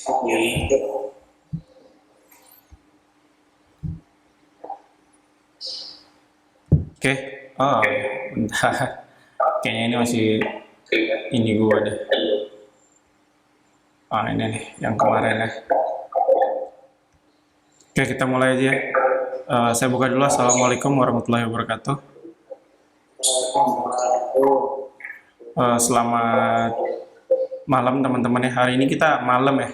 Oke. Oh, bentar. Kayaknya ini masih ini gua deh. Ah, ini nih yang kemarin ya. Oke, kita mulai aja. Saya buka dulu. Assalamualaikum warahmatullahi wabarakatuh. Selamat malam teman-teman ya. Hari ini kita malam ya.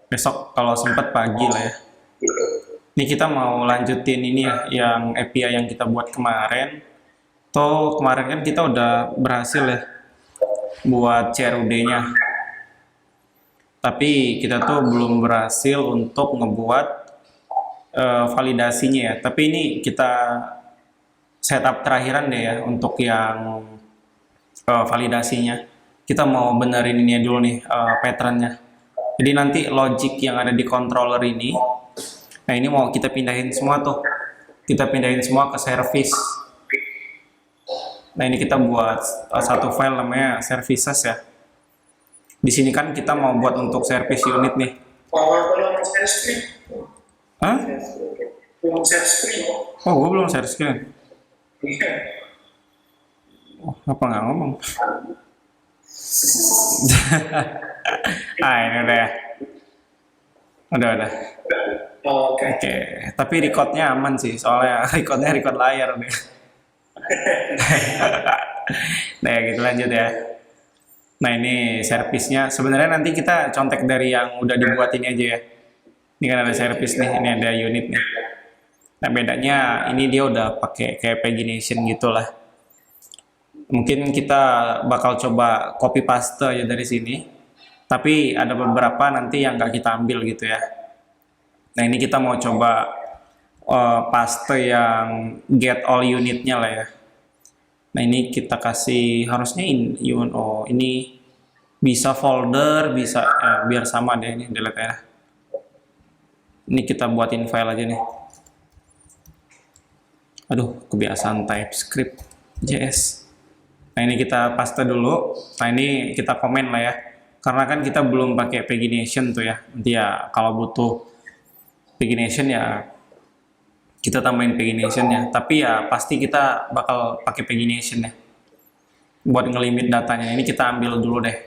Besok kalau sempat pagi lah ya. Ini kita mau lanjutin ini ya, yang API yang kita buat kemarin. Toh kemarin kan kita udah berhasil ya buat CRUD-nya. Tapi kita tuh belum berhasil untuk ngebuat validasinya ya. Tapi ini kita setup terakhiran deh ya untuk yang validasinya. Kita mau benerin ini dulu nih patternnya. Jadi nanti logic yang ada di controller ini, nah ini mau kita pindahin semua tuh. Kita pindahin semua ke service. Nah ini kita buat satu file namanya services ya. Di sini kan kita mau buat untuk service unit nih. Belum share screen. Hah? Belum share screen. Oh, gue belum share screen. Iya. Oh, apa nggak ngomong? Ah, ini udah ya. Udah. Oke. Oke, tapi recordnya aman sih, soalnya recordnya record layar nih. Nah, ya gitu lanjut ya. Nah, ini servisnya. Sebenarnya nanti kita contek dari yang udah dibuat ini aja ya. Ini kan ada servis nih, ini ada unit nih. Nah, bedanya ini dia udah pakai kayak pagination gitulah. Mungkin kita bakal coba copy paste aja dari sini. Tapi ada beberapa nanti yang nggak kita ambil gitu ya. Nah, ini kita mau coba paste yang get all unitnya lah ya. Nah, ini kita kasih harusnya ini bisa folder, bisa biar sama deh ini delete ya. Ini kita buatin file aja nih. Aduh, kebiasaan TypeScript JS. Nah, ini kita paste dulu. Nah, ini kita komen lah ya. Karena kan kita belum pakai pagination tuh ya. Nanti ya kalau butuh pagination ya kita tambahin paginationnya. Tapi ya pasti kita bakal pakai pagination ya. Buat ngelimit datanya. Ini kita ambil dulu deh.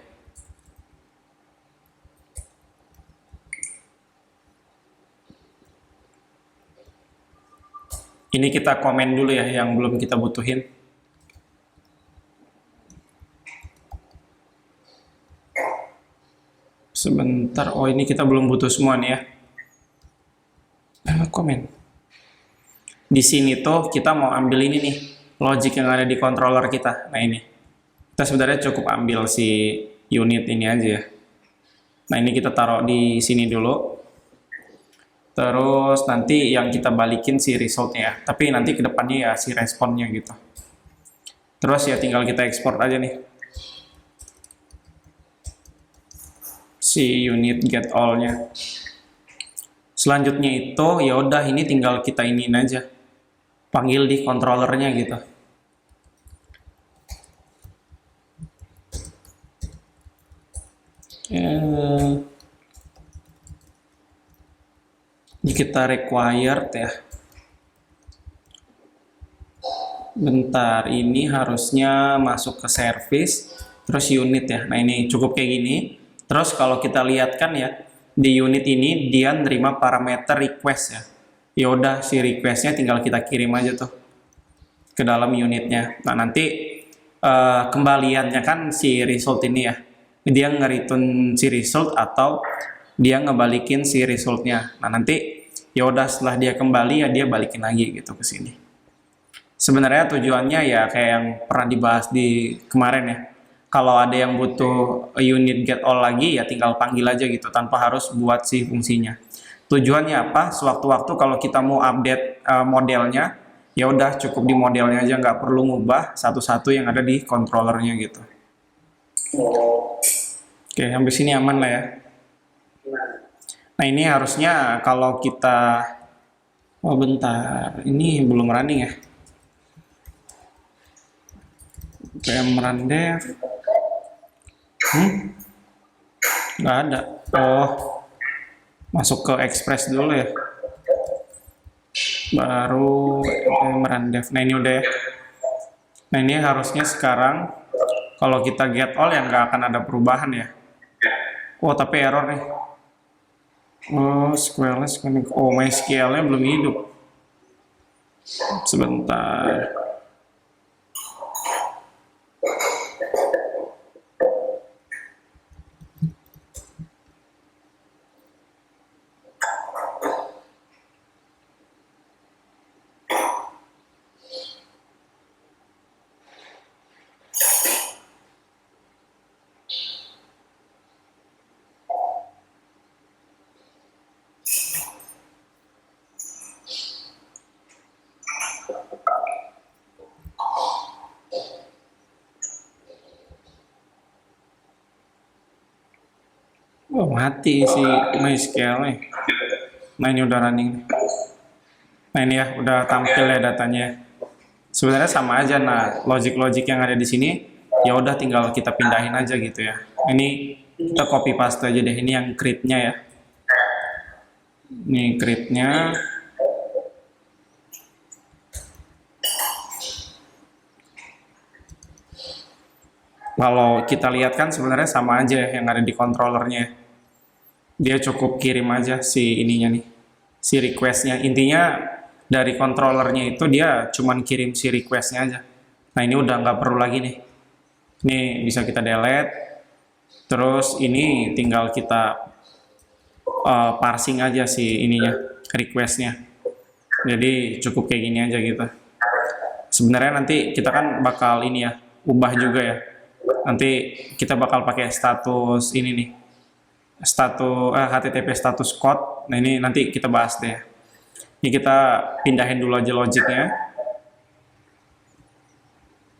Ini kita komen dulu ya yang belum kita butuhin. Sebentar, oh ini kita belum butuh semua nih ya. Komen. Di sini tuh kita mau ambil ini nih, logic yang ada di controller kita. Nah ini, kita sebenarnya cukup ambil si unit ini aja ya. Nah ini kita taruh di sini dulu. Terus nanti yang kita balikin si resultnya ya. Tapi nanti kedepannya ya si responnya gitu. Terus ya tinggal kita ekspor aja nih. Si unit get all-nya. Selanjutnya itu ya udah ini tinggal kita iniin aja. Panggil di controllernya gitu. Ini kita required ya. Bentar, ini harusnya masuk ke service, terus unit ya. Nah ini cukup kayak gini. Terus kalau kita lihat kan ya, di unit ini dia nerima parameter request ya. Ya udah si requestnya tinggal kita kirim aja tuh ke dalam unitnya. Nah nanti kembaliannya kan si result ini ya. Dia nge-return si result atau dia ngebalikin si resultnya. Nah nanti ya udah setelah dia kembali ya dia balikin lagi gitu ke sini. Sebenarnya tujuannya ya kayak yang pernah dibahas di kemarin ya. Kalau ada yang butuh unit get all lagi ya tinggal panggil aja gitu tanpa harus buat si fungsinya. Tujuannya apa? Sewaktu-waktu kalau kita mau update modelnya, ya udah cukup di modelnya aja, nggak perlu ngubah satu-satu yang ada di controllernya gitu. Oke, sampai sini aman lah ya. Nah ini harusnya kalau kita, oh bentar, ini belum running ya. PM run dev nggak ada. Oh masuk ke Express dulu ya, baru merendev. Nah ini udah ya. Nah ini harusnya sekarang kalau kita get all ya nggak akan ada perubahan ya. Oh tapi error nih. Oh SQL-nya connect. Oh MySQL-nya belum hidup. Sebentar. Oh mati si MySQL-nya. Nah ini udah running. Nah ini ya udah tampil ya datanya. Sebenarnya sama aja. Nah logic-logic yang ada di sini ya udah tinggal kita pindahin aja gitu ya. Ini kita copy paste aja deh. Ini yang create-nya ya. Ini create-nya. Kalau kita lihat kan sebenarnya sama aja yang ada di controllernya. Dia cukup kirim aja si ininya nih, si requestnya. Intinya dari controllernya itu dia cuman kirim si requestnya aja. Nah ini udah nggak perlu lagi nih. Ini bisa kita delete. Terus ini tinggal kita parsing aja si ininya, requestnya. Jadi cukup kayak gini aja gitu. Sebenarnya nanti kita kan bakal ini ya, ubah juga ya. Nanti kita bakal pakai status ini nih, status HTTP status code. Nah ini nanti kita bahas deh. Ini kita pindahin dulu aja logiknya.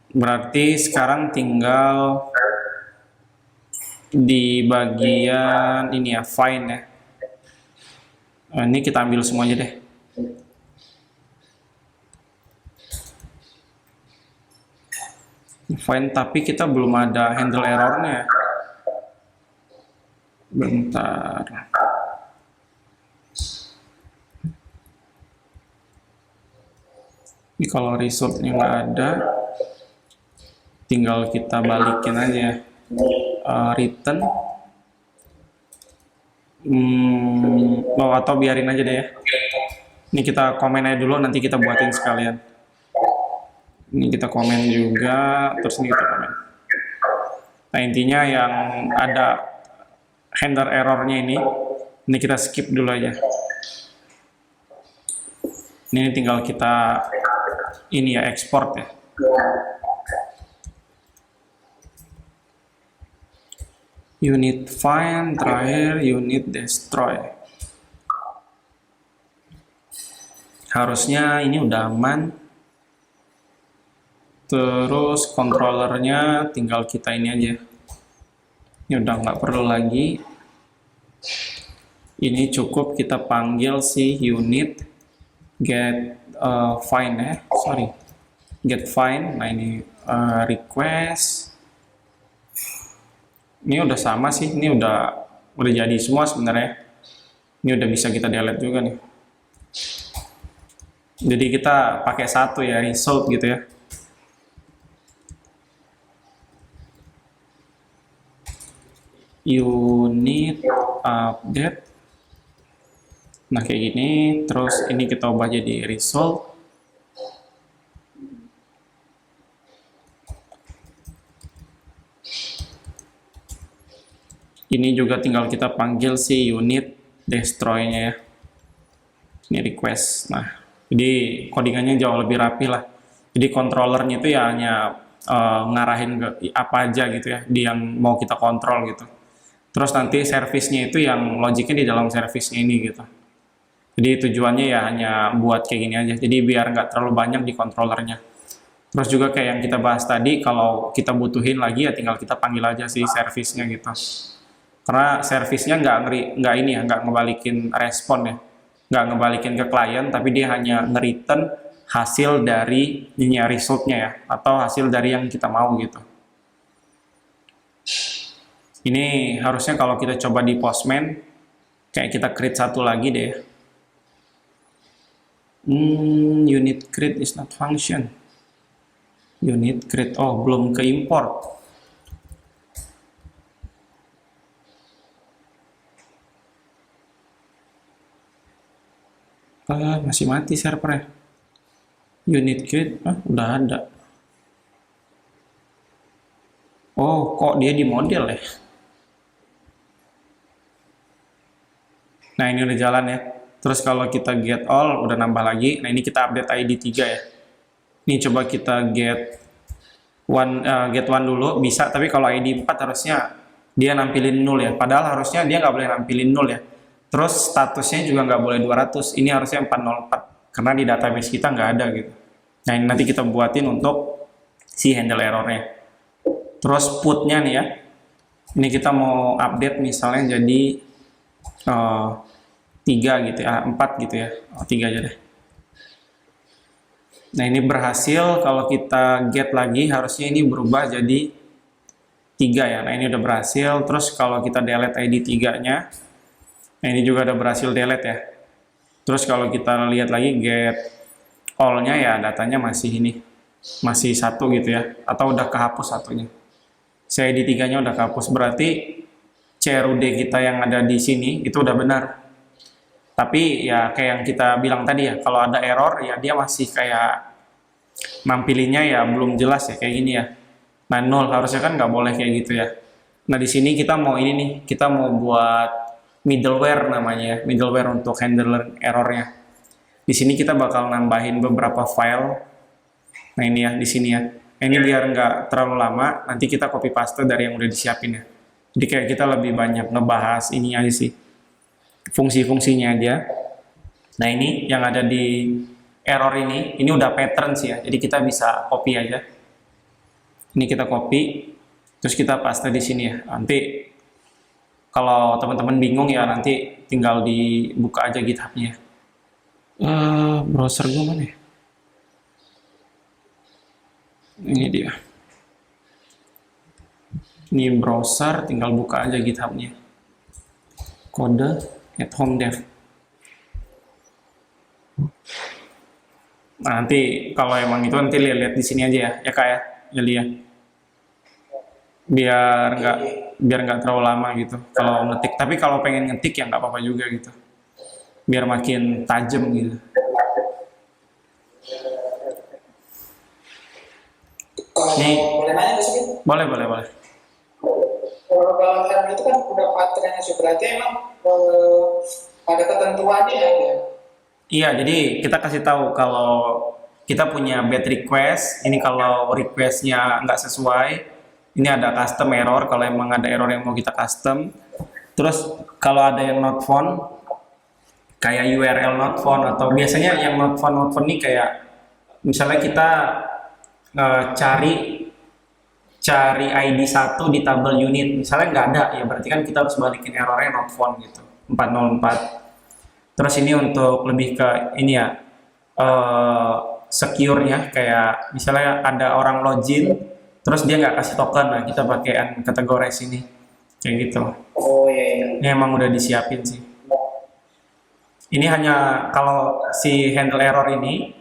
Berarti sekarang tinggal di bagian ini ya, find ya. Nah, ini kita ambil semuanya deh. Find, tapi kita belum ada handle errornya. Bentar. Ini kalau resultnya nggak ada, tinggal kita balikin aja. Return. Oh, atau biarin aja deh ya. Ini kita komen aja dulu, nanti kita buatin sekalian. Ini kita komen juga, terus ini kita komen. Nah intinya yang ada handler errornya ini kita skip dulu aja. Ini tinggal kita ini ya, export ya. Unit find, terakhir unit destroy. Harusnya ini udah aman. Terus controllernya tinggal kita ini aja. Ini udah nggak perlu lagi. Ini cukup kita panggil si unit get find ya, sorry, get find. Nah ini request. Ini udah sama sih. Ini udah jadi semua sebenarnya. Ini udah bisa kita delete juga nih. Jadi kita pakai satu ya, result gitu ya. Unit update. Nah kayak gini, terus ini kita ubah jadi result. Ini juga tinggal kita panggil si unit destroy-nya ya. Ini request. Nah, jadi codingannya jauh lebih rapi lah. Jadi controllernya itu ya hanya ngarahin ke apa aja gitu ya, di yang mau kita kontrol gitu. Terus nanti service-nya itu yang logiknya di dalam service-nya ini gitu. Jadi tujuannya ya hanya buat kayak gini aja. Jadi biar nggak terlalu banyak di controllernya. Terus juga kayak yang kita bahas tadi, kalau kita butuhin lagi ya tinggal kita panggil aja si service-nya gitu. Karena service-nya nggak ini ya, nggak ngebalikin respon ya. Nggak ngebalikin ke klien, tapi dia hanya nge-return hasil dari ini result-nya ya. Atau hasil dari yang kita mau gitu. Ini harusnya kalau kita coba di Postman, Kayak kita create satu lagi deh. Unit create is not function. Unit create, oh belum ke import. Masih mati servernya. Unit create, udah ada. Oh, kok dia di model ya? Nah, ini udah jalan ya. Terus kalau kita get all, udah nambah lagi. Nah, ini kita update ID 3 ya. Ini coba kita get one dulu, bisa. Tapi kalau ID 4 harusnya dia nampilin 0 ya. Padahal harusnya dia nggak boleh nampilin 0 ya. Terus statusnya juga nggak boleh 200. Ini harusnya 404. Karena di database kita nggak ada gitu. Nah, ini nanti kita buatin untuk si handle errornya. Terus putnya nih ya. Ini kita mau update misalnya jadi 3 gitu ya, 4 gitu ya. 3 aja deh. Nah, ini berhasil. Kalau kita get lagi harusnya ini berubah jadi 3 ya. Nah, ini udah berhasil. Terus kalau kita delete ID 3-nya, nah ini juga udah berhasil delete ya. Terus kalau kita lihat lagi get all-nya ya, datanya masih ini. Masih 1 gitu ya. Atau udah kehapus satunya. Si ID 3-nya udah kehapus. Berarti CRUD kita yang ada di sini itu udah benar. Tapi ya kayak yang kita bilang tadi ya, kalau ada error ya dia masih kayak nampilinnya ya belum jelas ya kayak gini ya. Nah, 0 harusnya kan nggak boleh kayak gitu ya. Nah, di sini kita mau ini nih, kita mau buat middleware namanya ya, middleware untuk handler errornya. Di sini kita bakal nambahin beberapa file. Nah, ini ya di sini ya. Ini biar nggak terlalu lama, nanti kita copy paste dari yang udah disiapin ya. Jadi kayak kita lebih banyak ngebahas ini aja sih, fungsi-fungsinya aja. Nah, ini yang ada di error ini udah pattern sih ya, jadi kita bisa copy aja. Ini kita copy, terus kita paste di sini ya. Nanti kalau teman-teman bingung ya nanti tinggal dibuka aja GitHub-nya. Browser gue mana ya? Ini dia. Ini browser, tinggal buka aja GitHub-nya. Kode @homedev. Nah, nanti kalau emang itu nanti lihat-lihat di sini aja ya, ya Kak ya, jadi ya. Biar nggak terlalu lama gitu kalau ngetik. Tapi kalau pengen ngetik ya nggak apa-apa juga gitu. Biar makin tajam gitu. Nih, Boleh nanya nggak sih? boleh. Kalau kalian itu kan udah patternnya sih, berarti emang ada ketentuannya ya? Iya, jadi kita kasih tahu kalau kita punya bad request. Ini kalau requestnya nggak sesuai, ini ada custom error. Kalau emang ada error yang mau kita custom. Terus kalau ada yang not found, kayak URL not found, atau biasanya yang not found ini kayak misalnya kita cari ID 1 di tabel unit, misalnya nggak ada, ya berarti kan kita harus balikin errornya not found gitu, 404. Terus ini untuk lebih ke ini ya, secure-nya, kayak misalnya ada orang login, terus dia nggak kasih token, nah kita pakai categorize ini, kayak gitu. Oh iya. Ini emang udah disiapin sih. Ini hanya kalau si handle error ini,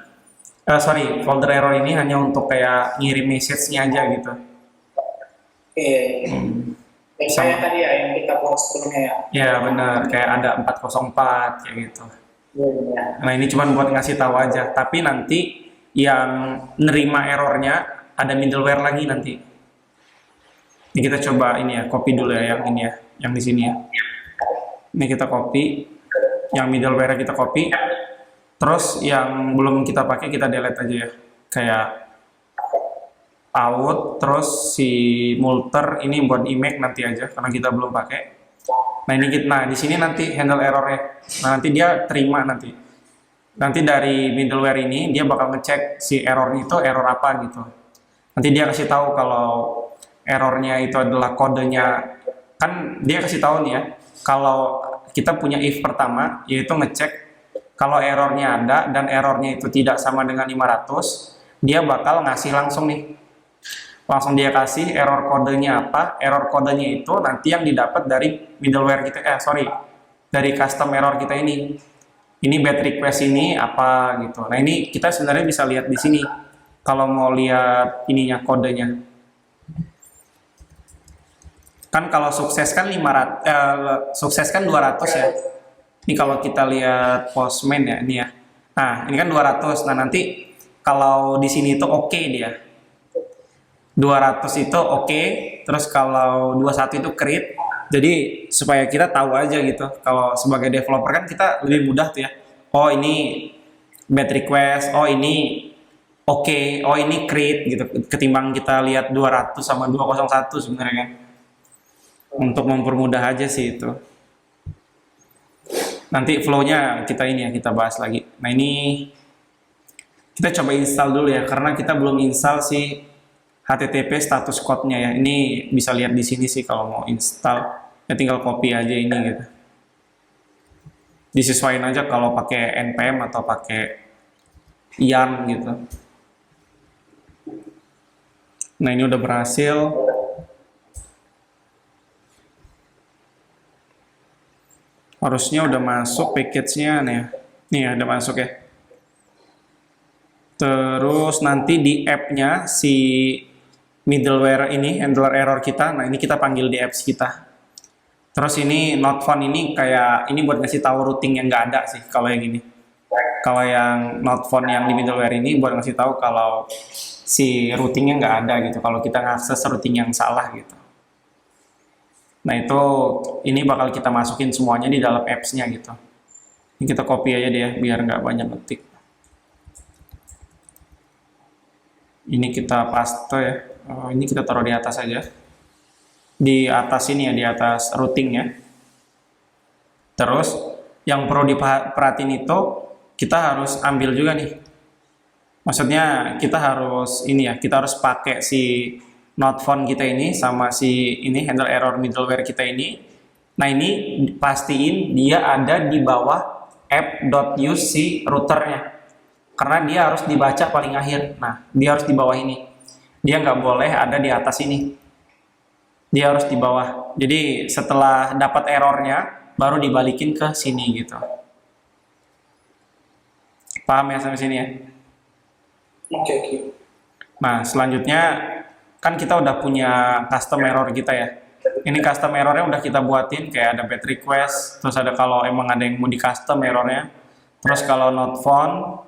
folder error ini hanya untuk kayak ngirim message-nya aja gitu. Yang saya tadi ya, yang kita buat sebelumnya ya. Ya benar, kayak ada 404 kayak gitu. Nah, ini cuma buat ngasih tahu aja. Tapi nanti yang nerima errornya ada middleware lagi nanti. Ini kita coba ini ya, copy dulu ya yang ini ya, yang di sini ya. Ini kita copy, yang middleware kita copy. Terus yang belum kita pakai kita delete aja ya. Kayak out, terus si multer ini buat image nanti aja karena kita belum pakai. Nah, di sini nanti handle errornya. Nah, nanti dia terima nanti. Nanti dari middleware ini dia bakal ngecek si error itu error apa gitu. Nanti dia kasih tahu kalau errornya itu adalah kodenya. Kan dia kasih tahu nih ya, kalau kita punya if pertama yaitu ngecek kalau errornya ada dan errornya itu tidak sama dengan 500, dia bakal ngasih langsung nih. Langsung dia kasih error kodenya apa, error kodenya itu nanti yang didapat dari middleware kita, dari custom error kita ini. Ini bad request ini apa gitu. Nah, ini kita sebenarnya bisa lihat di sini. Kalau mau lihat ininya kodenya. Kan kalau sukses kan 500 sukses kan 200 ya. Ini kalau kita lihat postman ya, ini ya. Nah, ini kan 200. Nah, nanti kalau di sini itu oke dia. 200 itu oke, terus kalau 21 itu create. Jadi supaya kita tahu aja gitu. Kalau sebagai developer kan kita lebih mudah tuh ya. Oh, ini bad request, oh ini oke, oh ini create gitu. Ketimbang kita lihat 200 sama 201 sebenarnya kan. Untuk mempermudah aja sih itu. Nanti flow-nya kita ini ya, kita bahas lagi. Nah, ini kita coba install dulu ya, karena kita belum install si HTTP status code-nya ya. Ini bisa lihat di sini sih kalau mau install. Ya tinggal copy aja ini gitu. Disesuaikan aja kalau pakai npm atau pakai yarn gitu. Nah, ini udah berhasil. Harusnya udah masuk package-nya nih ya. Nih ya, udah masuk ya. Terus nanti di app-nya si middleware ini, handler error kita, nah ini kita panggil di apps kita. Terus ini not found ini kayak, ini buat ngasih tahu routing yang nggak ada sih, kalau yang ini. Kalau yang not found yang di middleware ini buat ngasih tahu kalau si routingnya nggak ada gitu, kalau kita ngakses routing yang salah gitu. Nah, itu ini bakal kita masukin semuanya di dalam apps-nya gitu. Ini kita copy aja deh biar nggak banyak ngetik. Ini kita paste ya. Ini kita taruh di atas aja. Di atas ini ya, di atas routingnya. Terus yang perlu diperhatiin itu kita harus ambil juga nih. Maksudnya kita harus ini ya, kita harus pakai si not found kita ini sama si ini handle error middleware kita ini. Nah, ini pastiin dia ada di bawah app.use si routernya. Karena dia harus dibaca paling akhir. Nah, dia harus di bawah ini. Dia nggak boleh ada di atas ini. Dia harus di bawah. Jadi setelah dapat errornya, baru dibalikin ke sini gitu. Paham ya sampai sini ya? Oke. Nah, selanjutnya kan kita udah punya custom error kita ya. Ini custom errornya udah kita buatin, kayak ada bad request, terus ada kalau emang ada yang mau di custom errornya. Terus kalau not found,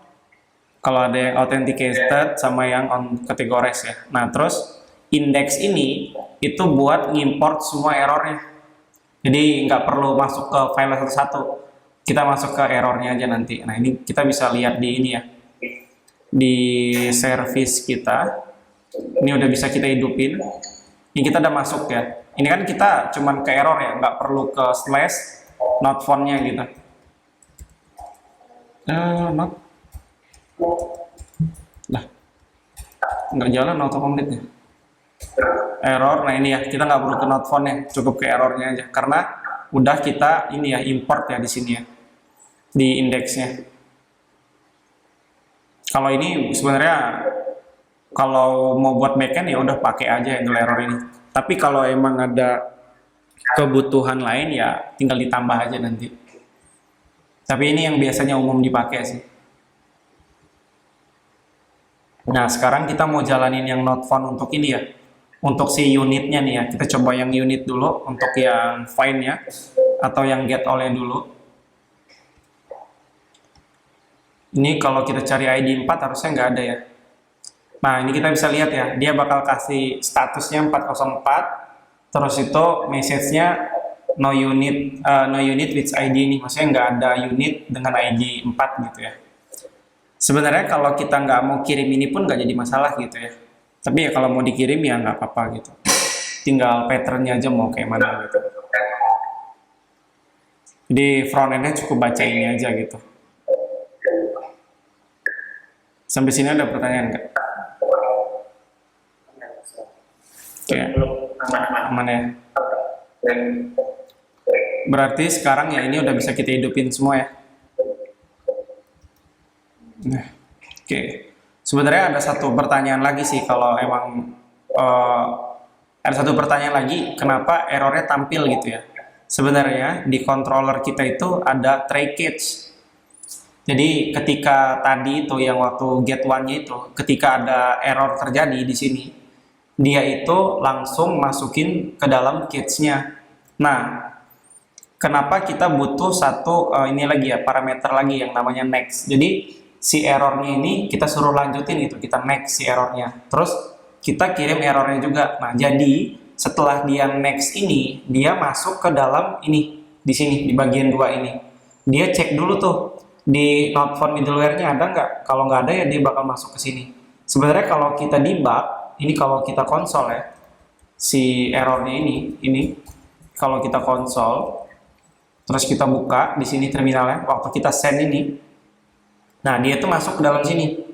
kalau ada yang authenticated sama yang on categories ya. Nah, terus index ini itu buat ngimport semua errornya. Jadi nggak perlu masuk ke file satu-satu. Kita masuk ke errornya aja nanti. Nah, ini kita bisa lihat di ini ya. Di service kita. Ini udah bisa kita hidupin. Ini kita udah masuk ya. Ini kan kita cuman ke error ya, nggak perlu ke slash not found-nya gitu. Not. Lah, nggak jalan auto complete-nya. Error, nah ini ya, kita nggak perlu ke not found-nya, cukup ke errornya aja. Karena udah kita ini ya, import ya di sini ya, di indeksnya. Kalau ini sebenarnya kalau mau buat backend ya udah pakai aja handle error ini. Tapi kalau emang ada kebutuhan lain ya tinggal ditambah aja nanti. Tapi ini yang biasanya umum dipakai sih. Nah, sekarang kita mau jalanin yang not found untuk ini ya. Untuk si unitnya nih ya. Kita coba yang unit dulu untuk yang find-nya atau yang get all-nya dulu. Ini kalau kita cari ID 4 harusnya nggak ada ya. Nah, ini kita bisa lihat ya. Dia bakal kasih statusnya 404. Terus itu message-nya no unit with ID nih. Maksudnya nggak ada unit dengan ID 4 gitu ya. Sebenarnya kalau kita nggak mau kirim ini pun nggak jadi masalah gitu ya. Tapi ya kalau mau dikirim ya nggak apa-apa gitu. Tinggal patternnya aja mau kayak mana gitu. Jadi front end-nya cukup baca ini aja gitu. Sampai sini ada pertanyaan nggak? Oke, aman ya. Berarti sekarang ya ini udah bisa kita hidupin semua ya. Nah, oke. Sebenarnya ada satu pertanyaan lagi sih kalau emang ada satu pertanyaan lagi, kenapa errornya tampil gitu ya? sebenarnya di controller kita itu ada try catch. Jadi ketika tadi itu yang waktu get one-nya itu, ketika ada error terjadi di sini, dia itu langsung masukin ke dalam catch-nya. Nah, kenapa kita butuh satu ini lagi ya, parameter lagi yang namanya next. Jadi si errornya ini kita suruh lanjutin itu, kita next si errornya. Terus kita kirim errornya juga. Nah, jadi setelah dia next ini, dia masuk ke dalam ini, di sini, di bagian 2 ini. Dia cek dulu tuh, di not found middleware-nya ada nggak? Kalau nggak ada ya dia bakal masuk ke sini. Sebenarnya kalau kita debug, ini kalau kita konsol ya, si errornya ini, kalau kita konsol, terus kita buka di sini terminalnya, waktu kita send ini, nah dia itu masuk ke dalam sini.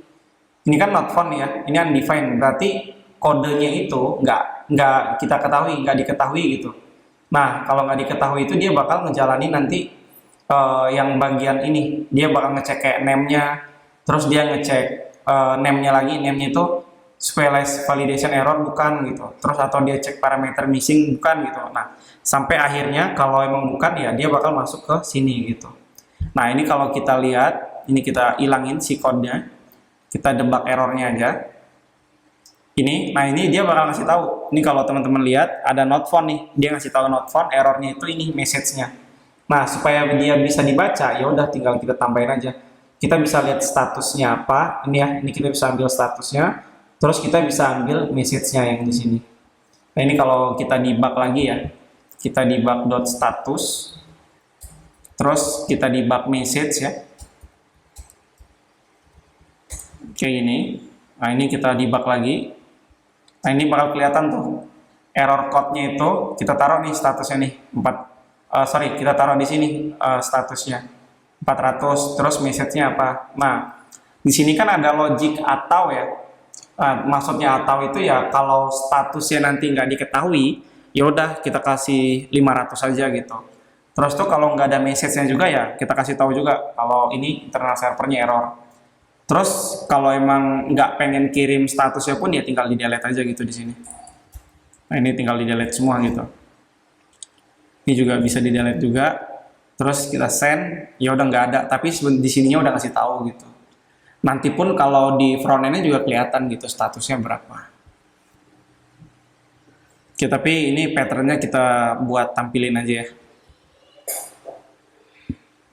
Ini kan not found ya, ini undefined, berarti kodenya itu nggak kita ketahui, nggak diketahui gitu. Nah kalau nggak diketahui itu dia bakal ngejalanin nanti yang bagian ini, dia bakal ngecek kayak name-nya, terus dia ngecek name-nya lagi, name-nya itu spelless validation error bukan gitu, terus atau dia cek parameter missing bukan gitu. Nah sampai akhirnya kalau emang bukan ya dia bakal masuk ke sini gitu. Nah ini kalau kita lihat, ini kita ilangin si code-nya, kita debug errornya aja. Nah ini dia bakal ngasih tahu. Ini kalau teman-teman lihat ada not found nih, dia ngasih tahu not found, errornya itu ini message-nya. Nah supaya dia bisa dibaca, ya udah tinggal kita tambahin aja. Kita bisa lihat statusnya apa. Ini ya, ini kita bisa ambil statusnya. Terus kita bisa ambil message-nya yang di sini. Nah ini kalau kita debug lagi ya, kita debug.status, terus kita debug message ya, kayak gini. Nah ini kita debug lagi. Nah ini bakal kelihatan tuh error code-nya itu, kita taruh nih statusnya nih 4, kita taruh di sini statusnya 400, terus message-nya apa. Nah di sini kan ada logic atau ya. Maksudnya atau itu ya kalau statusnya nanti nggak diketahui, ya udah kita kasih 500 aja gitu. Terus tuh kalau nggak ada message-nya juga ya kita kasih tahu juga kalau ini internal servernya error. Terus kalau emang nggak pengen kirim statusnya pun ya tinggal di delete aja gitu di sini. Nah ini tinggal di delete semua gitu. Ini juga bisa di delete juga. Terus kita send, ya udah nggak ada. Tapi di sininya udah ngasih tahu gitu. Nanti pun kalau di front end-nya juga kelihatan gitu statusnya berapa. Oke, tapi ini pattern-nya kita buat tampilin aja ya.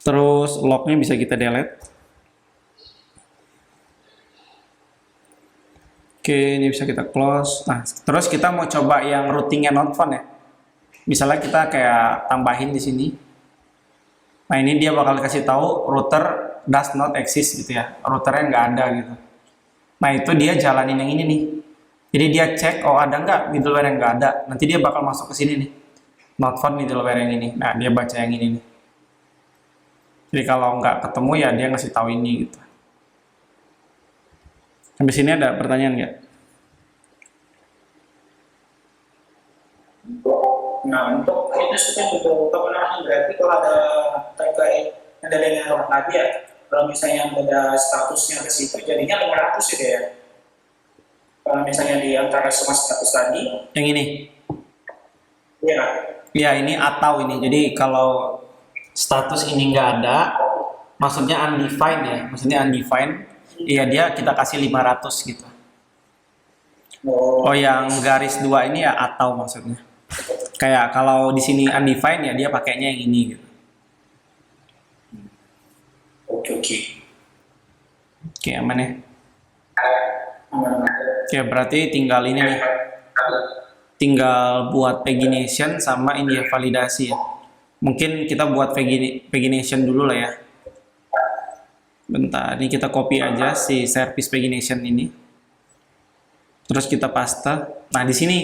Terus log-nya bisa kita delete. Oke, ini bisa kita close. Nah, terus kita mau coba yang routing-nya not found ya. Misalnya kita kayak tambahin di sini. Nah, ini dia bakal kasih tahu router does not exist gitu ya, routernya nggak ada gitu. Nah itu dia jalanin yang ini nih, jadi dia cek oh ada nggak middleware yang nggak ada, nanti dia bakal masuk ke sini nih, not found middleware yang ini. Nah dia baca yang ini nih, jadi kalau nggak ketemu ya dia ngasih tahu ini gitu. Sampai sini ada pertanyaan nggak? Nah untuk itu kita butuh kemenangan, berarti kalau ada terkait kendalinya error tadi ya, kalau misalnya ada statusnya ke situ jadinya 500 gitu ya. Kalau misalnya di antara semua status tadi Yang ini? ya. Ya ini atau ini, jadi kalau status ini nggak ada, maksudnya undefined ya, maksudnya undefined, iya dia kita kasih 500 gitu. Oh yang garis 2 ini ya atau maksudnya. Kayak kalau di sini undefined ya dia pakainya yang ini gitu. Oke, aman ya. Oke, berarti tinggal ini nih. Tinggal buat pagination sama ini ya validasi ya. Mungkin kita buat pagination dulu lah ya. Bentar, ini kita copy aja si service pagination ini. Terus kita paste. Nah, di sini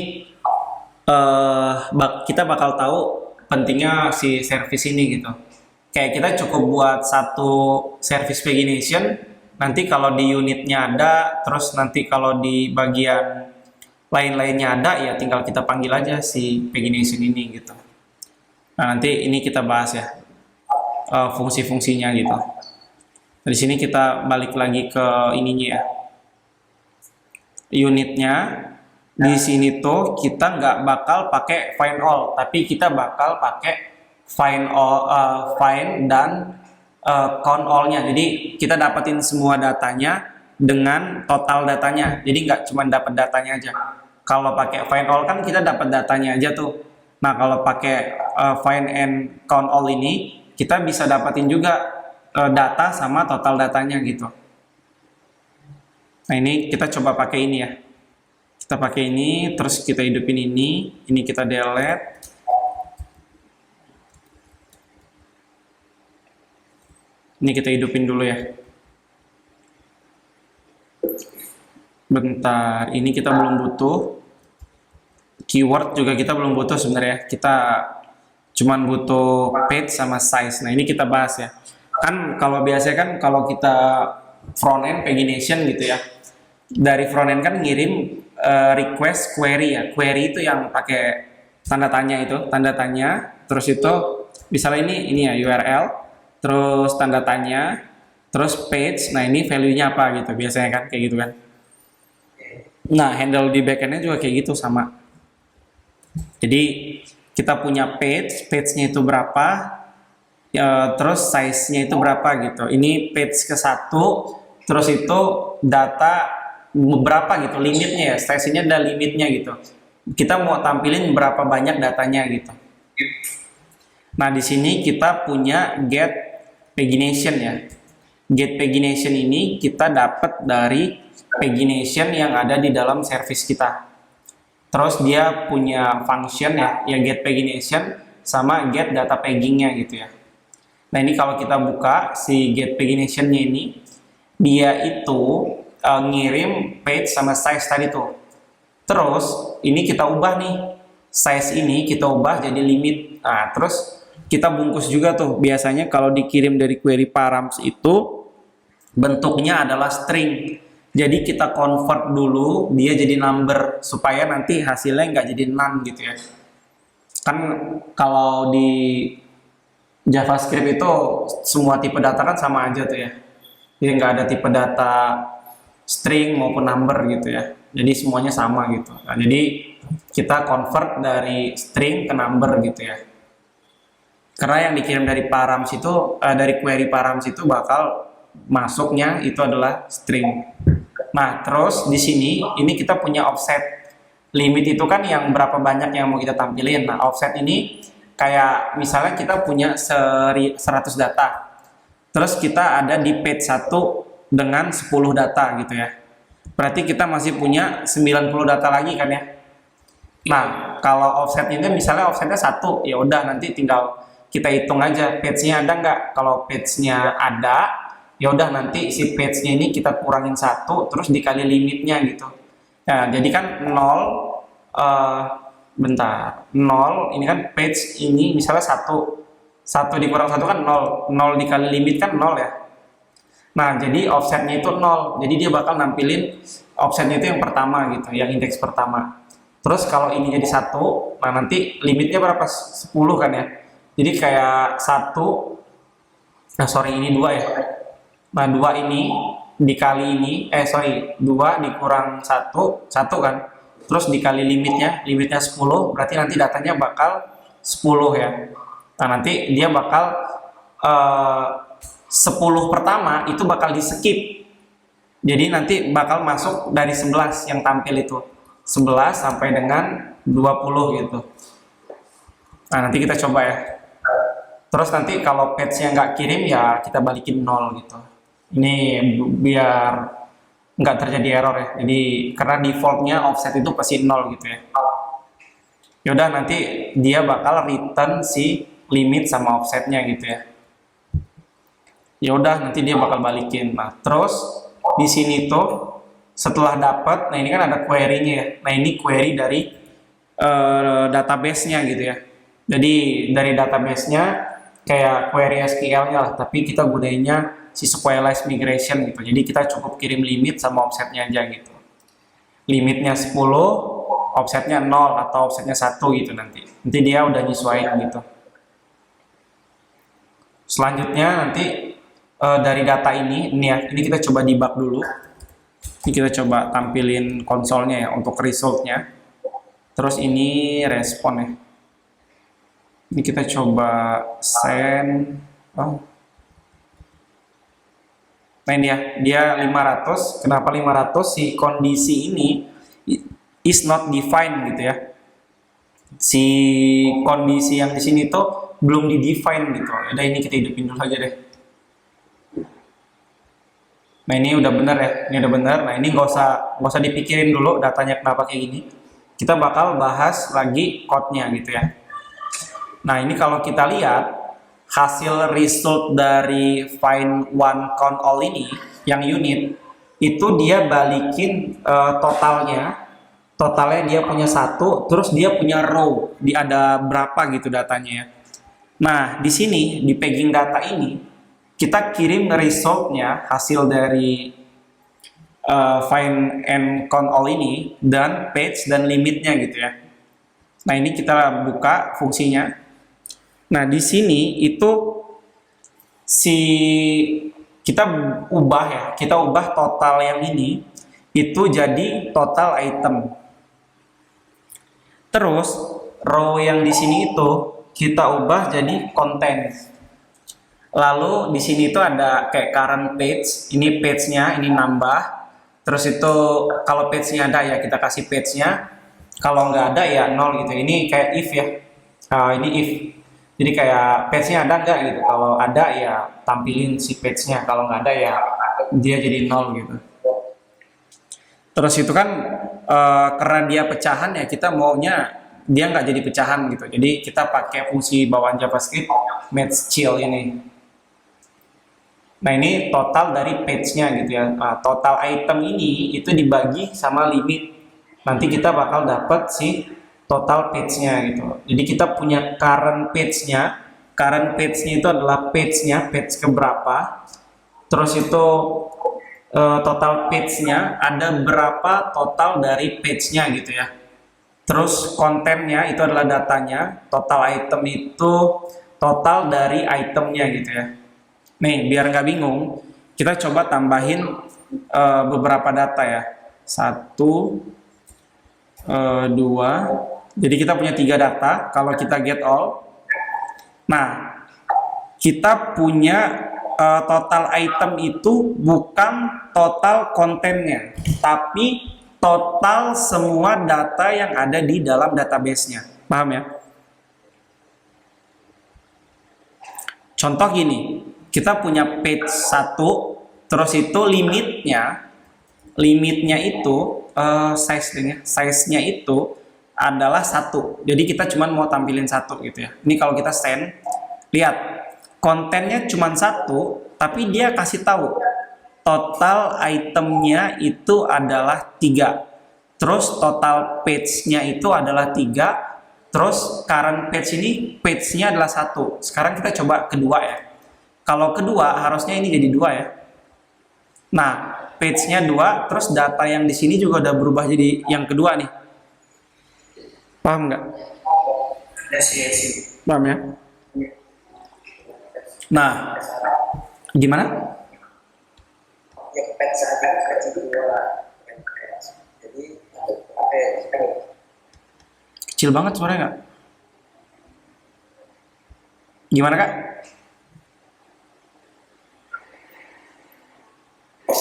kita bakal tahu pentingnya si service ini gitu. Kayak kita cukup buat satu service pagination, nanti kalau di unitnya ada, terus nanti kalau di bagian lain-lainnya ada, ya tinggal kita panggil aja si pagination ini gitu. Nah nanti ini kita bahas ya fungsi-fungsinya gitu. Di sini kita balik lagi ke ininya ya, unitnya. Di sini tuh kita nggak bakal pakai find all, tapi kita bakal pakai find dan count all-nya. Jadi kita dapetin semua datanya dengan total datanya. Jadi nggak cuma dapat datanya aja. Kalau pakai find all kan kita dapat datanya aja tuh. Nah kalau pakai find and count all ini kita bisa dapetin juga data sama total datanya gitu. Nah ini kita coba pakai ini ya. Kita pakai ini, terus kita hidupin ini kita delete. Ini kita hidupin dulu ya. Bentar, ini kita belum butuh. Keyword juga kita belum butuh sebenarnya. Kita cuman butuh page sama size. Nah ini kita bahas ya. Kan kalau biasanya kan kalau kita front end pagination gitu ya. Dari front end kan ngirim request query ya. Query itu yang pakai tanda tanya itu, tanda tanya. Terus itu misalnya ini ya URL, terus tanda tanya, terus page. Nah ini value-nya apa gitu biasanya kan kayak gitu kan. Nah handle di backend-nya juga kayak gitu sama. Jadi kita punya page-nya itu berapa, terus size-nya itu berapa gitu. Ini page ke 1, terus itu data berapa gitu, limitnya ya, size-nya ada limitnya gitu. Kita mau tampilin berapa banyak datanya gitu. Nah di sini kita punya get pagination ya. Get pagination ini kita dapat dari pagination yang ada di dalam service kita. Terus dia punya function ya, get pagination sama get data paggingnya gitu ya. Nah ini kalau kita buka si get pagination-nya ini, dia itu ngirim page sama size tadi tuh. Terus ini kita ubah nih, size ini kita ubah jadi limit. Nah terus kita bungkus juga tuh. Biasanya kalau dikirim dari query params itu bentuknya adalah string. Jadi kita convert dulu dia jadi number supaya nanti hasilnya nggak jadi none gitu ya. Kan kalau di JavaScript itu semua tipe data kan sama aja tuh ya. Jadi nggak ada tipe data string maupun number gitu ya. Jadi semuanya sama gitu. Nah, jadi kita convert dari string ke number gitu ya. Karena yang dikirim dari params itu dari query params itu bakal masuknya itu adalah string. Nah, terus di sini ini kita punya offset. Limit itu kan yang berapa banyak yang mau kita tampilin. Nah, offset ini kayak misalnya kita punya 100 data. Terus kita ada di page 1 dengan 10 data gitu ya. Berarti kita masih punya 90 data lagi kan ya. Nah, kalau offsetnya itu misalnya offsetnya 1, ya udah nanti tinggal kita hitung aja page-nya ada nggak. Kalau page-nya ada, ya udah nanti si page-nya ini kita kurangin 1 terus dikali limitnya gitu. Nah, jadi kan 0 bentar. 0 ini kan page ini misalnya 1 dikurang 1 kan 0. 0 dikali limit kan 0 ya. Nah, jadi offsetnya itu 0. Jadi dia bakal nampilin offsetnya itu yang pertama gitu, yang indeks pertama. Terus kalau ini jadi 1, nah nanti limitnya berapa? 10 kan ya. Jadi kayak 1, nah sorry ini 2 ya. Nah 2 ini dikali ini, 2 dikurang 1 kan. Terus dikali limitnya 10, berarti nanti datanya bakal 10 ya. Nah nanti dia bakal 10 pertama itu bakal di skip. Jadi nanti bakal masuk dari 11 yang tampil itu. 11 sampai dengan 20 gitu. Nah nanti kita coba ya. Terus nanti kalau page-nya nggak kirim ya kita balikin 0 gitu. Ini biar nggak terjadi error ya. Jadi karena defaultnya offset itu pasti 0 gitu ya. Yaudah nanti dia bakal return si limit sama offsetnya gitu ya. Yaudah nanti dia bakal balikin. Nah terus di sini tuh setelah dapat, nah ini kan ada query-nya ya. Nah ini query dari database-nya gitu ya. Jadi dari database-nya kayak query SQL-nya lah, tapi kita gunainnya si SQLized migration gitu. Jadi kita cukup kirim limit sama offsetnya aja gitu. Limitnya 10, offsetnya 0 atau offsetnya 1 gitu nanti. Nanti dia udah nyesuaiin gitu. Selanjutnya nanti dari data ini ya, ini kita coba debug dulu. Ini kita coba tampilin konsolnya ya untuk resultnya. Terus ini respon ya. Ini kita coba send. Oh. Nah ini ya, dia 500. Kenapa 500? Si kondisi ini is not defined gitu ya. Si kondisi yang di sini tuh belum di-define gitu. Udah ini kita hidupin dulu aja deh. Nah ini udah bener ya, ini udah bener. Nah ini nggak usah dipikirin dulu datanya kenapa kayak gini. Kita bakal bahas lagi code-nya gitu ya. Nah ini kalau kita lihat hasil result dari find one count all ini yang unit itu dia balikin totalnya dia punya satu, terus dia punya row di ada berapa gitu datanya ya. Nah di sini di pegging data ini kita kirim resultnya hasil dari find and count all ini dan page dan limitnya gitu ya. Nah ini kita buka fungsinya. Nah di sini itu kita ubah total yang ini itu jadi total item. Terus row yang di sini itu kita ubah jadi content. Lalu di sini itu ada kayak current page, ini page-nya ini nambah. Terus itu kalau page-nya ada ya kita kasih page-nya. Kalau nggak ada ya nol gitu. Ini kayak if ya. Ini if. Jadi kayak page-nya ada nggak gitu. Kalau ada ya tampilin si page-nya. Kalau nggak ada ya dia jadi nol gitu. Terus itu kan karena dia pecahan ya kita maunya dia nggak jadi pecahan gitu. Jadi kita pakai fungsi bawaan JavaScript match chill ini. Nah ini total dari page-nya gitu ya. Nah, total item ini itu dibagi sama limit. Nanti kita bakal dapat si total page-nya gitu. Jadi kita punya current page-nya. Current page-nya itu adalah page-nya, page keberapa. Terus itu total page-nya ada berapa total dari page-nya gitu ya. Terus kontennya itu adalah datanya. Total item itu total dari itemnya gitu ya. Nih, biar nggak bingung, kita coba tambahin beberapa data ya. 1, 2. Jadi kita punya 3 data. Kalau kita get all, nah kita punya total item itu bukan total kontennya, tapi total semua data yang ada di dalam database-nya. Paham ya? Contoh gini. Kita punya page 1, terus itu limitnya itu size-nya itu adalah 1. Jadi kita cuma mau tampilin 1 gitu ya. Ini kalau kita send, lihat kontennya cuma 1, tapi dia kasih tahu total itemnya itu adalah 3. Terus total page-nya itu adalah 3. Terus current page ini page-nya adalah 1. Sekarang kita coba kedua ya. Kalau kedua harusnya ini jadi 2 ya. Nah, page-nya 2, terus data yang di sini juga udah berubah jadi yang kedua nih. Paham nggak? Yes. Paham ya? Nah, gimana? Ya page akan jadi 2. Jadi Kecil banget suaranya nggak? Gimana kak?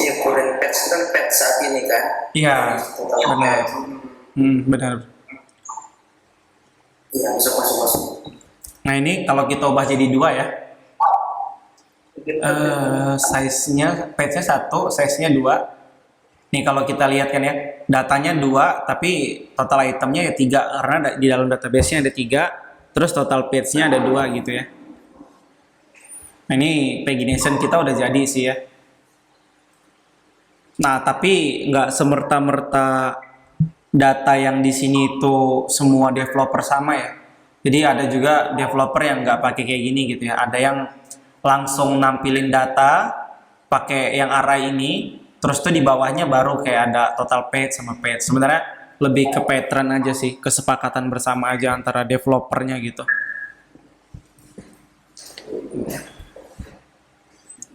ya current page kan page saat ini kan? Iya, benar. Benar. Iya, masuk. Nah ini kalau kita ubah jadi 2 ya. Size-nya, page-nya 1, size-nya 2. Nih kalau kita lihat kan ya, datanya 2, tapi total itemnya ya 3, karena di dalam database-nya ada 3, terus total page-nya ada 2 gitu ya. Nah ini pagination kita udah jadi sih ya. Nah tapi nggak semerta-merta data yang di sini itu semua developer sama ya. Jadi ada juga developer yang nggak pakai kayak gini gitu ya. Ada yang langsung nampilin data pakai yang array ini, terus tuh di bawahnya baru kayak ada total page sama page. Sebenarnya lebih ke pattern aja sih, kesepakatan bersama aja antara developernya gitu.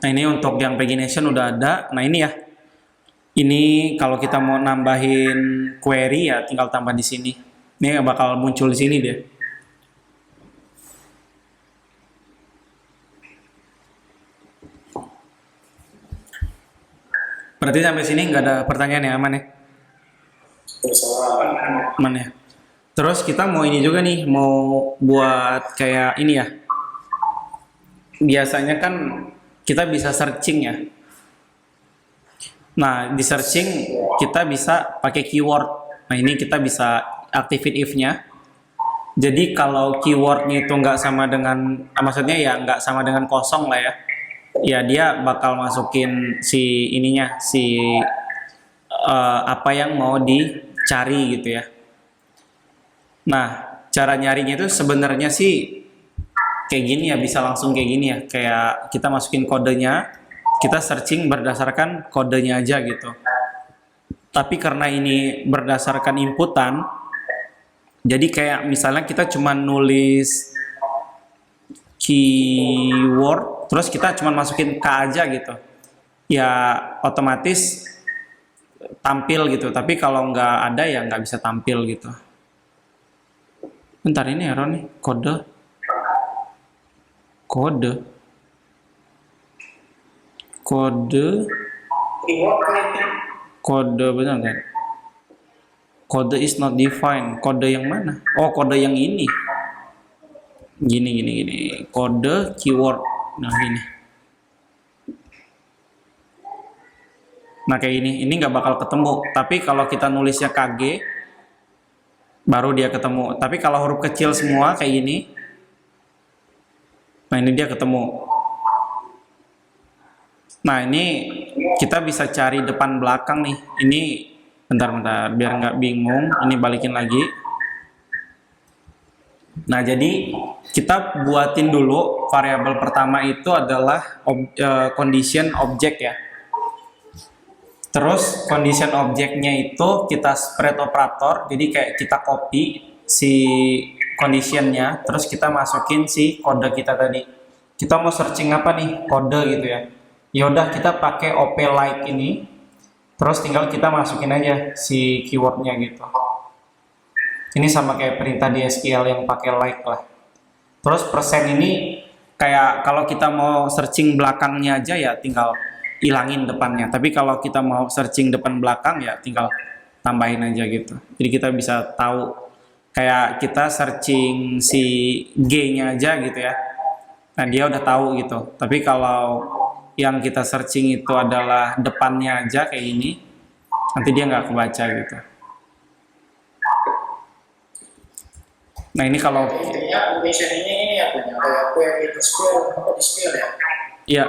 Nah ini untuk yang pagination udah ada. Nah ini ya, ini kalau kita mau nambahin query ya tinggal tambah di sini. Ini bakal muncul di sini dia. Berarti sampai sini nggak ada pertanyaan ya, aman ya? Soal Aman ya. Terus kita mau ini juga nih, mau buat kayak ini ya. Biasanya kan kita bisa searching ya. Nah, di searching kita bisa pakai keyword. Nah, ini kita bisa aktifin if-nya. Jadi kalau keywordnya itu nggak sama dengan, maksudnya ya nggak sama dengan kosong lah ya. Ya dia bakal masukin si ininya, si apa yang mau dicari gitu ya. Nah, cara nyarinya itu sebenarnya sih kayak gini ya, bisa langsung kayak gini ya. Kayak kita masukin kodenya, kita searching berdasarkan kodenya aja gitu. Tapi karena ini berdasarkan inputan, jadi kayak misalnya kita cuma nulis keyword, terus kita cuma masukin K aja gitu. Ya otomatis tampil gitu. Tapi kalau nggak ada ya nggak bisa tampil gitu. Bentar, ini error nih, kode benar kan? Kode is not defined. Kode yang mana? Oh, kode yang ini. Gini. Kode keyword. Nah, gini. Nah, kayak gini. Ini nggak bakal ketemu. Tapi kalau kita nulisnya KG, baru dia ketemu. Tapi kalau huruf kecil semua kayak gini, nah ini dia ketemu. Nah, ini kita bisa cari depan belakang nih. Ini bentar, biar nggak bingung. Ini balikin lagi. Nah, jadi kita buatin dulu variabel pertama itu adalah condition object ya. Terus condition objeknya itu kita spread operator, jadi kayak kita copy si conditionnya, terus kita masukin si kode kita tadi. Kita mau searching apa nih, kode gitu ya. Yaudah kita pakai op like ini, terus tinggal kita masukin aja si keywordnya gitu. Ini sama kayak perintah di SQL yang pakai like lah. Terus persen ini kayak kalau kita mau searching belakangnya aja ya tinggal ilangin depannya. Tapi kalau kita mau searching depan belakang ya tinggal tambahin aja gitu. Jadi kita bisa tahu kayak kita searching si G-nya aja gitu ya. Nah, dia udah tahu gitu. Tapi kalau yang kita searching itu adalah depannya aja kayak ini, nanti dia nggak kebaca gitu. Nah, ini kalau intinya automation ini ya punya kayak query display ya.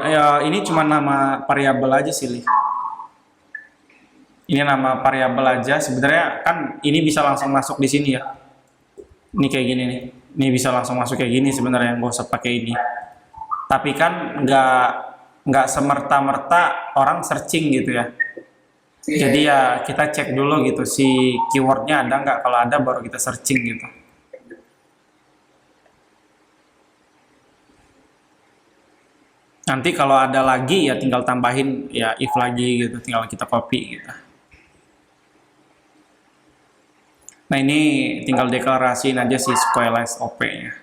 ya ini cuma nama variabel aja sih, Li. Ini nama variabel aja. Sebenarnya kan ini bisa langsung masuk di sini ya. Ini kayak gini nih. Ini bisa langsung masuk kayak gini sebenarnya, nggak usah pakai ini. Tapi kan nggak semerta-merta orang searching gitu ya. Jadi ya kita cek dulu gitu si keywordnya ada nggak. Kalau ada baru kita searching gitu. Nanti kalau ada lagi ya tinggal tambahin ya if lagi gitu, tinggal kita copy gitu. Nah, ini tinggal deklarasiin aja si squareless op-nya.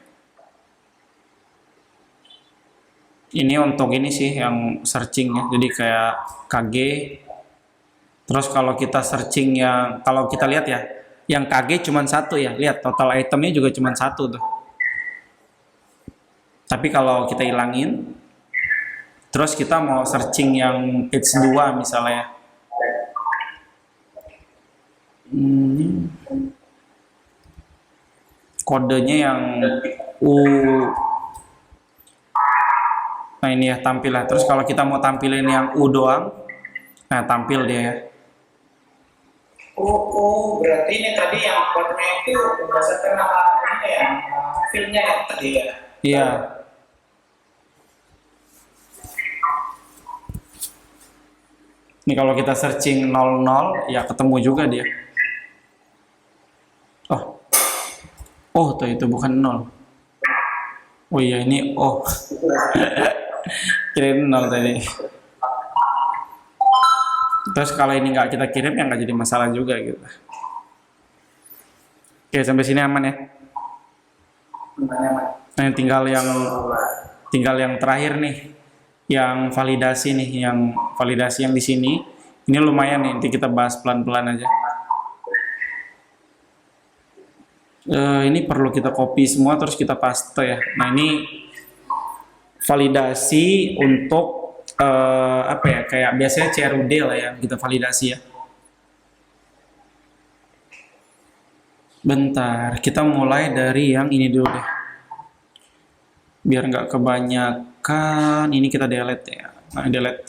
Ini untuk ini sih yang searching ya, jadi kayak KG. Terus kalau kita searching yang, kalau kita lihat ya, yang KG cuma satu ya, lihat total itemnya juga cuma satu tuh. Tapi kalau kita ilangin, terus kita mau searching yang page 2 misalnya. Kodenya yang U. Nah, ini ya tampil lah. Terus kalau kita mau tampilin yang U doang, nah tampil dia ya. Berarti ini tadi yang kodenya itu berdasarkan nama ini ya, fieldnya yang tadi ya. Iya. Ini kalau kita searching 00 ya ketemu juga dia. Oh tuh itu bukan 0. Oh iya ini kirim 0 tadi. Terus kalau ini nggak kita kirim ya nggak jadi masalah juga gitu. Oke, sampai sini aman ya. Nah, tinggal yang terakhir nih, yang validasi nih, yang validasi yang di sini Ini lumayan nih, nanti kita bahas pelan-pelan aja. Ini perlu kita copy semua terus kita paste ya. Nah ini validasi untuk apa ya, kayak biasanya CRUD lah yang kita validasi ya. Bentar, kita mulai dari yang ini dulu deh. Biar nggak kebanyakan, ini kita delete ya. Nah, delete.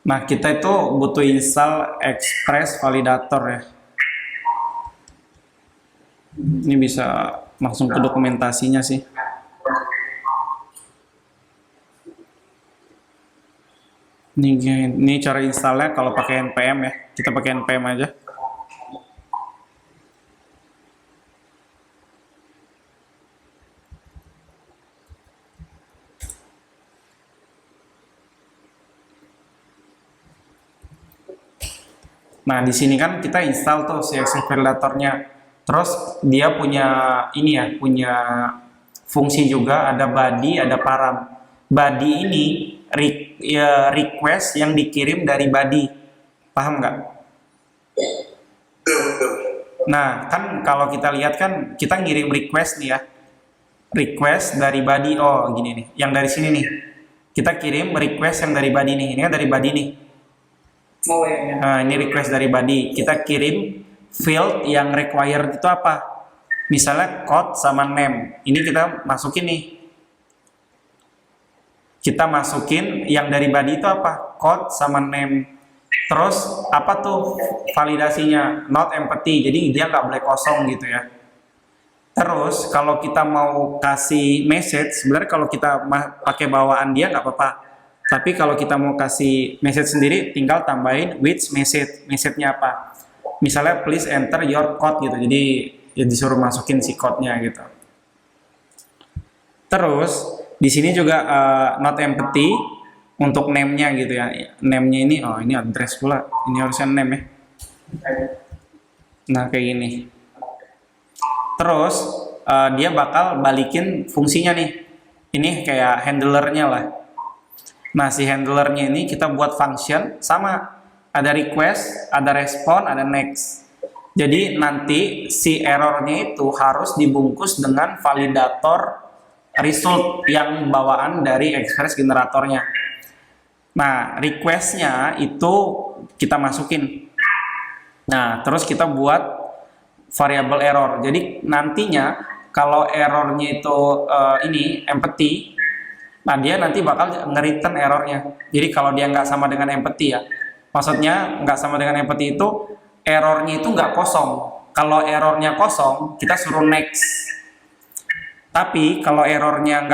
Nah, kita itu butuh install Express Validator ya. Ini bisa langsung ke dokumentasinya sih. Ini cara installnya kalau pakai npm ya. Kita pakai npm aja. Nah, di sini kan kita install tuh si Express Validatornya. Terus dia punya ini ya, punya fungsi juga, ada body, ada param. Body ini request yang dikirim dari body. Paham nggak? Nah, kan kalau kita lihat kan kita ngirim request nih ya. Request dari body, oh gini nih, yang dari sini nih. Kita kirim request yang dari body nih, ini kan dari body nih. Oh ya. Nah, ini request dari body. Kita kirim field yang required itu apa? Misalnya code sama name. Ini kita masukin nih. Kita masukin yang dari body itu apa? Code sama name. Terus apa tuh validasinya? Not empty. Jadi dia nggak boleh kosong gitu ya. Terus kalau kita mau kasih message, sebenarnya kalau kita pakai bawaan dia nggak apa-apa. Tapi kalau kita mau kasih message sendiri, tinggal tambahin which message. Message-nya apa? Misalnya please enter your code gitu. Jadi ya disuruh masukin si code-nya gitu. Terus di sini juga not empty untuk name-nya gitu ya. Name-nya ini, oh ini address pula. Ini harusnya name ya. Nah kayak gini. Terus dia bakal balikin fungsinya nih. Ini kayak handlernya lah. Nah, si handlernya ini kita buat function sama, ada request, ada respon, ada next. Jadi nanti si errornya itu harus dibungkus dengan validator result yang bawaan dari Express generatornya. Nah, requestnya itu kita masukin. Nah, terus kita buat variable error. Jadi nantinya kalau errornya itu ini empty, nah dia nanti bakal nge-return errornya. Jadi kalau dia nggak sama dengan empty ya, maksudnya nggak sama dengan empty itu errornya itu nggak kosong. Kalau errornya kosong, kita suruh next. Tapi kalau errornya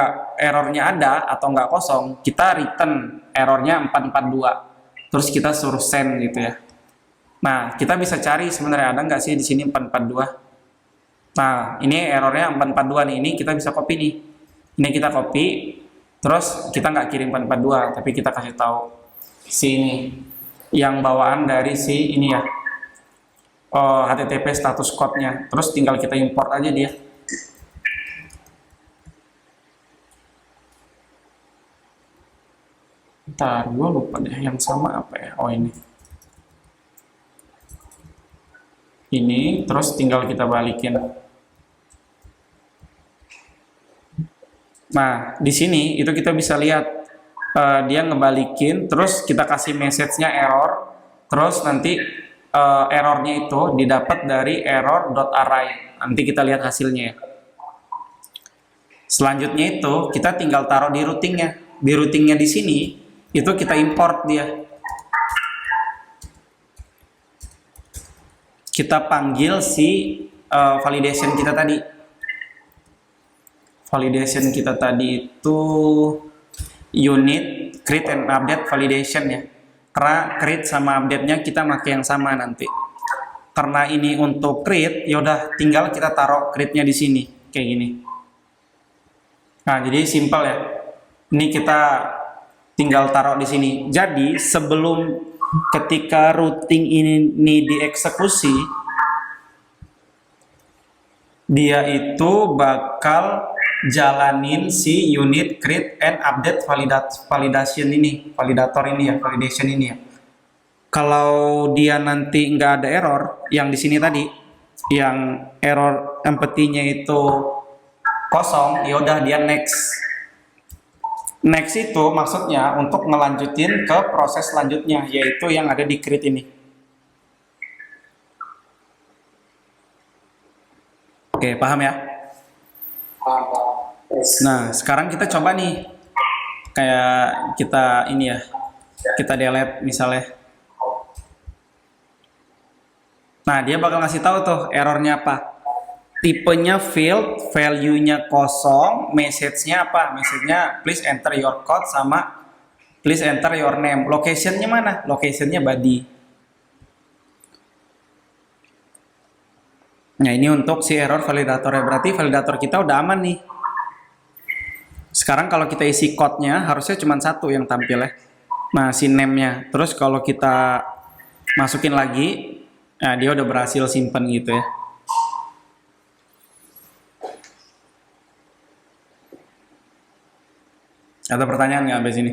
ada atau nggak kosong, kita return errornya 442. Terus kita suruh send gitu ya. Nah, kita bisa cari sebenarnya ada nggak sih di sini 442. Nah, ini errornya 442 nih. Ini kita bisa copy nih. Ini kita copy. Terus kita nggak kirim 442, tapi kita kasih tahu si ini yang bawaan dari si ini ya, HTTP status code-nya. Terus tinggal kita import aja dia. Ntar gue lupa deh yang sama apa ya. Oh ini. Ini terus tinggal kita balikin. Nah, di sini itu kita bisa lihat dia ngebalikin, terus kita kasih message-nya error, terus nanti errornya itu didapat dari error.array. Nanti kita lihat hasilnya ya. Selanjutnya itu kita tinggal taruh di routingnya. Di routingnya di sini itu kita import dia. Kita panggil si validation kita tadi. Validation kita tadi itu unit create and update validation ya. Karena create sama update-nya kita pakai yang sama nanti. Karena ini untuk create, yaudah tinggal kita taruh create-nya di sini kayak gini. Nah, jadi simple ya. Ini kita tinggal taruh di sini. Jadi sebelum ketika routing ini dieksekusi, dia itu bakal jalanin si unit create and update validation ini, validation ini ya. Kalau dia nanti nggak ada error, yang di sini tadi, yang error empty-nya itu kosong, ya udah dia next. Next itu maksudnya untuk ngelanjutin ke proses selanjutnya, yaitu yang ada di create ini. Oke, paham ya? Nah, sekarang kita coba nih, kayak kita ini ya, kita delete misalnya. Nah, dia bakal ngasih tahu tuh errornya apa. Tipenya field, value-nya kosong, message-nya apa? Message-nya please enter your code sama please enter your name. Location-nya mana? Location-nya body. Nah, ini untuk si error validatornya. Berarti validator kita udah aman nih. Sekarang kalau kita isi code-nya, harusnya cuma satu yang tampil ya. Nah, si name-nya. Terus kalau kita masukin lagi, nah dia udah berhasil simpen gitu ya. Ada pertanyaan nggak sampai sini?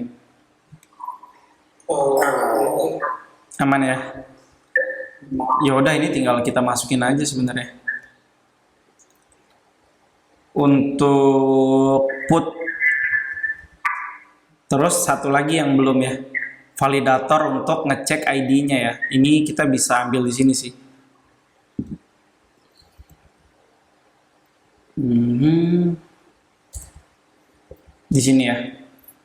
Aman ya? Ya udah, ini tinggal kita masukin aja sebenarnya. Untuk put. Terus satu lagi yang belum ya. Validator untuk ngecek ID-nya ya. Ini kita bisa ambil di sini sih. Di sini ya.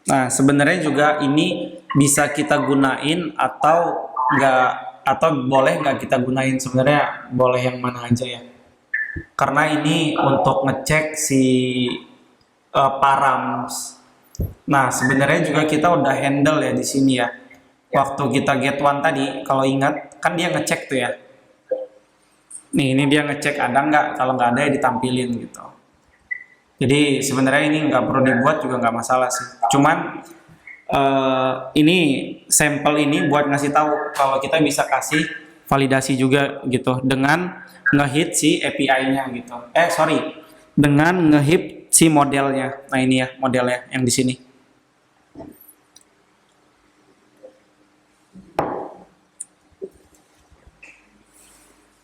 Nah, sebenarnya juga ini bisa kita gunain atau enggak, atau boleh nggak kita gunain. Sebenarnya boleh yang mana aja ya. Karena ini untuk ngecek si params. Nah, sebenarnya juga kita udah handle ya di sini ya. Waktu kita get one tadi, kalau ingat kan dia ngecek tuh ya. Nih, ini dia ngecek ada nggak. Kalau nggak ada ya ditampilin gitu. Jadi sebenarnya ini nggak perlu dibuat juga nggak masalah sih. Cuman ini sampel ini buat ngasih tahu kalau kita bisa kasih validasi juga gitu dengan ngehit si API-nya gitu. Dengan ngehit si modelnya. Nah ini ya modelnya yang di sini.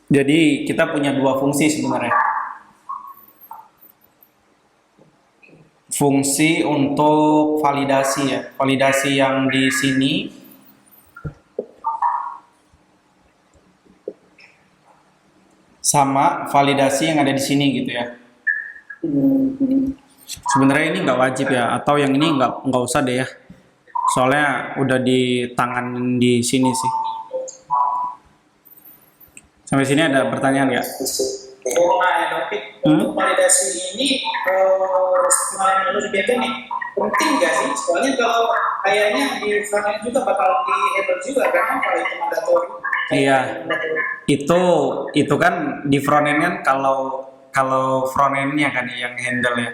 Jadi kita punya dua fungsi sebenarnya. Fungsi untuk validasi ya, validasi yang di sini sama validasi yang ada di sini gitu ya. Sebenarnya ini nggak wajib ya, atau yang ini nggak usah deh ya, soalnya udah di tangan di sini sih. Sampai sini ada pertanyaan nggak? Untuk validasi ini kemarin dulu di backend nih penting nggak sih? Soalnya kalau kayaknya di frontend juga bakal di-handle juga kan kalau itu mandatory. Iya, itu kan di frontend kan kalau frontendnya kan yang handle ya.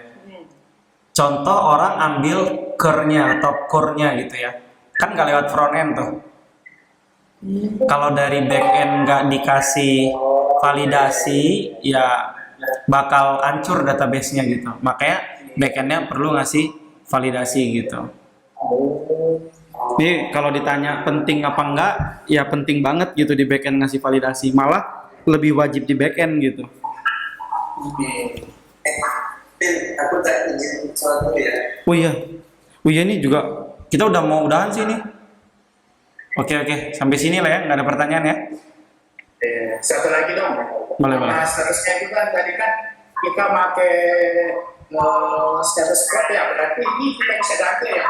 Contoh orang ambil core-nya atau core-nya gitu ya, kan nggak lewat frontend tuh. Kalau dari backend nggak dikasih validasi, ya bakal hancur database-nya gitu. Makanya backend-nya perlu ngasih validasi gitu. Jadi kalau ditanya penting apa enggak, ya penting banget gitu di backend ngasih validasi. Malah lebih wajib di backend gitu. Aku tak izin soal itu ya. Oh iya ini juga kita udah mau udahan sih nih. Oke, sampai sini lah ya, nggak ada pertanyaan ya. Satu lagi dong. Boleh. Nah, statusnya itu kan tadi kan kita pakai status code ya, berarti ini kita bisa ganti ya.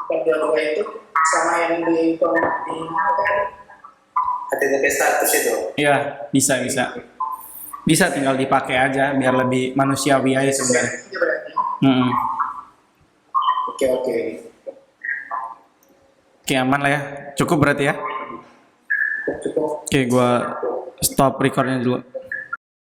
Kedua itu sama yang di HTTP status itu. Iya, bisa. Bisa tinggal dipakai aja biar lebih manusiawi aja sebenarnya. Oke. Oke, aman lah ya. Cukup berarti ya. Cukup. Oke, gua stop recordnya dulu.